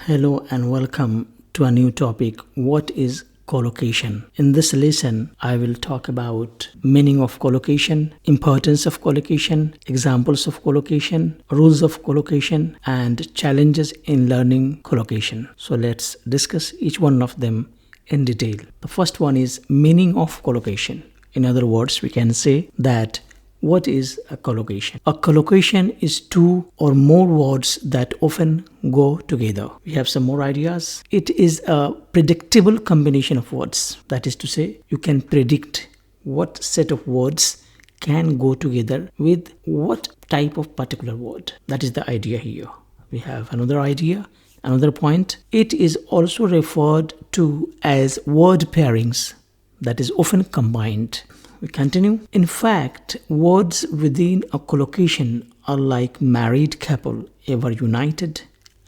Hello and welcome to a new topic. What is collocation? In this lesson, I will talk about meaning of collocation, importance of collocation, examples of collocation, rules of collocation, and challenges in learning collocation. So let's discuss each one of them in detail. The first one is meaning of collocation. In other words, we can say that what is a collocation? A collocation is two or more words that often go together. We have some more ideas. It is a predictable combination of words. That is to say, you can predict what set of words can go together with what type of particular word. That is the idea here. We have another idea, another point. It is also referred to as word pairings that is often combined. We continue. In fact, words within a collocation are like married couple, ever united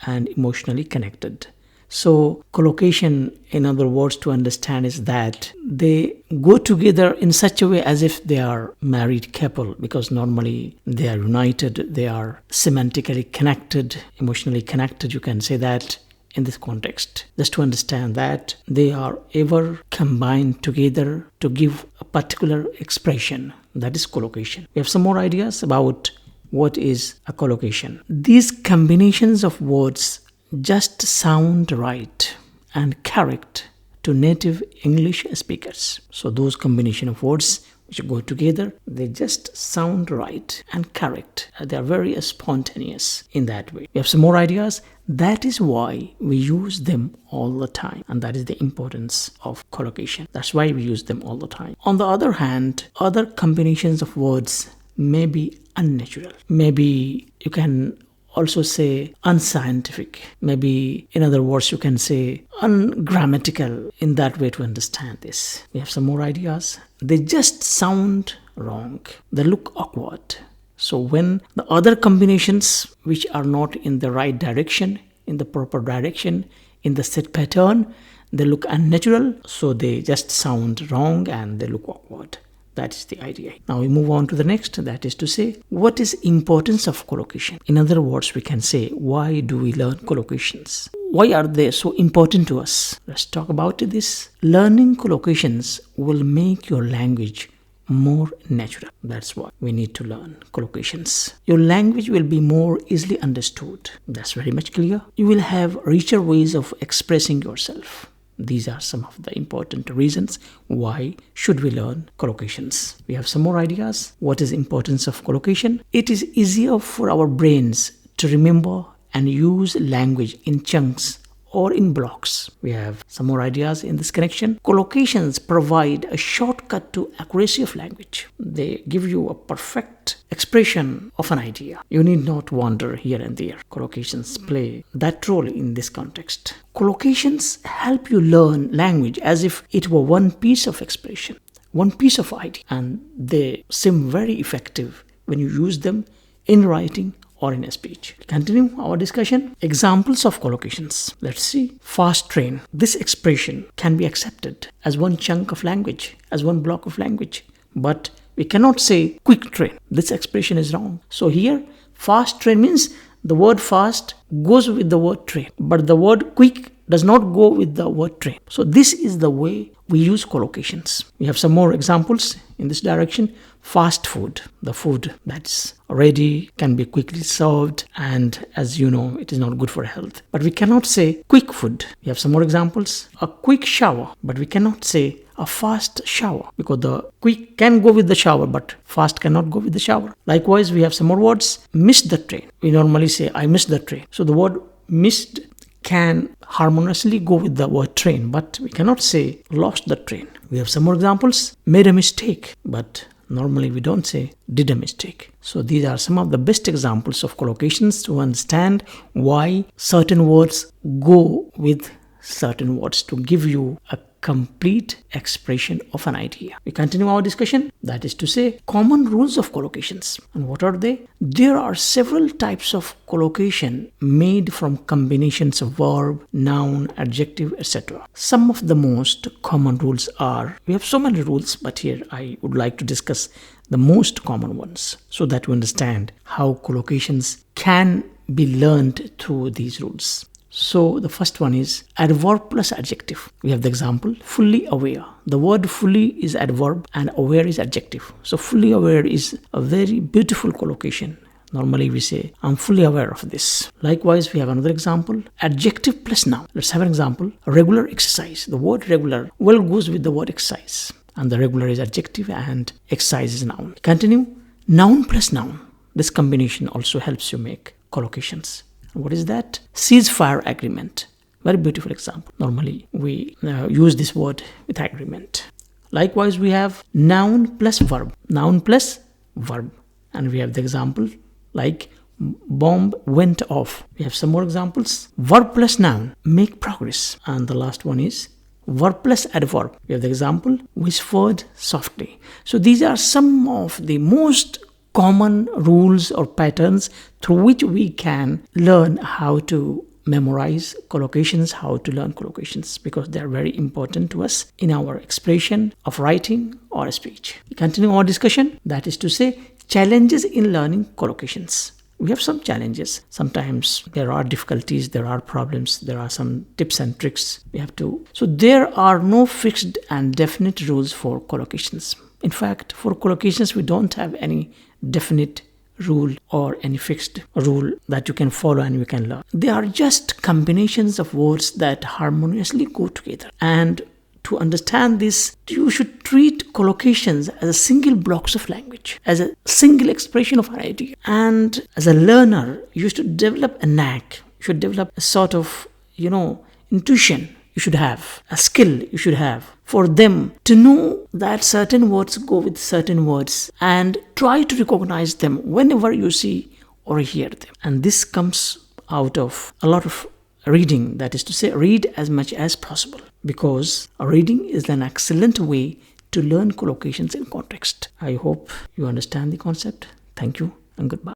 and emotionally connected. So collocation, in other words, to understand is that they go together in such a way as if they are married couple, because normally they are united, they are semantically connected, emotionally connected, you can say that. In this context, just to understand that they are ever combined together to give a particular expression. That is collocation. We have some more ideas about what is a collocation. These combinations of words just sound right and correct to native English speakers. So those combination of words which go together, they just sound right and correct. They are very spontaneous in that way. We have some more ideas. That is why we use them all the time. And that is the importance of collocation. That's why we use them all the time. On the other hand, other combinations of words may be unnatural. Maybe you can also say unscientific. Maybe, in other words, you can say ungrammatical in that way to understand this. We have some more ideas. They just sound wrong. They look awkward. So when the other combinations which are not in the right direction, in the proper direction, in the set pattern, they look unnatural. So they just sound wrong and they look awkward. That is the idea. Now we move on to the next, that is to say, what is importance of collocation? In other words, we can say, why do we learn collocations? Why are they so important to us? Let's talk about this. Learning collocations will make your language more natural. That's why we need to learn collocations. Your language will be more easily understood. That's very much clear. You will have richer ways of expressing yourself. These are some of the important reasons why should we learn collocations. We have some more ideas. What is importance of collocation? It is easier for our brains to remember and use language in chunks or in blocks. We have some more ideas in this connection. Collocations provide a shortcut to accuracy of language. They give you a perfect expression of an idea. You need not wander here and there. Collocations play that role in this context. Collocations help you learn language as if it were one piece of expression, one piece of idea, and they seem very effective when you use them in writing or in a speech. Continue our discussion. Examples of collocations. Let's see. Fast train. This expression can be accepted as one chunk of language, as one block of language. But we cannot say quick train. This expression is wrong. So here, fast train means the word fast goes with the word train. But the word quick does not go with the word train. So this is the way we use collocations. We have some more examples in this direction. Fast food, the food that's ready, can be quickly served, and as you know, it is not good for health. But we cannot say quick food. We have some more examples. A quick shower, but we cannot say a fast shower, because the quick can go with the shower, but fast cannot go with the shower. Likewise, we have some more words. Missed the train. We normally say, I missed the train. So the word missed can harmoniously go with the word train, but we cannot say lost the train. We have some more examples. Made a mistake, but normally we don't say did a mistake. So these are some of the best examples of collocations to understand why certain words go with certain words to give you a complete expression of an idea. We continue our discussion, that is to say, common rules of collocations. And what are they? There are several types of collocation made from combinations of verb, noun, adjective, etc. Some of the most common rules are, we have so many rules, but here I would like to discuss the most common ones so that you understand how collocations can be learned through these rules. So the first one is adverb plus adjective. We have the example, fully aware. The word fully is adverb and aware is adjective. So fully aware is a very beautiful collocation. Normally we say, I'm fully aware of this. Likewise, we have another example, adjective plus noun. Let's have an example, regular exercise. The word regular well goes with the word exercise. And the regular is adjective and exercise is noun. Continue, noun plus noun. This combination also helps you make collocations. What is that? Ceasefire agreement. Very beautiful example. Normally we use this word with agreement. Likewise, we have noun plus verb. Noun plus verb. And we have the example like bomb went off. We have some more examples. Verb plus noun, make progress. And the last one is verb plus adverb. We have the example, whispered softly. So these are some of the most common rules or patterns through which we can learn how to memorize collocations, how to learn collocations, because they are very important to us in our expression of writing or speech. We continue our discussion, that is to say, challenges in learning collocations. We have some challenges. Sometimes there are difficulties, there are problems, there are some tips and tricks we have to. So there are no fixed and definite rules for collocations. In fact, for collocations, we don't have any definite rule or any fixed rule that you can follow and you can learn. They are just combinations of words that harmoniously go together. And to understand this, you should treat collocations as a single blocks of language, as a single expression of an idea. And as a learner, you should develop a knack. You should develop a sort of, intuition. You should have a skill you should have for them to know that certain words go with certain words and try to recognize them whenever you see or hear them. And this comes out of a lot of reading, that is to say, read as much as possible, because reading is an excellent way to learn collocations in context. I hope you understand the concept. Thank you and goodbye.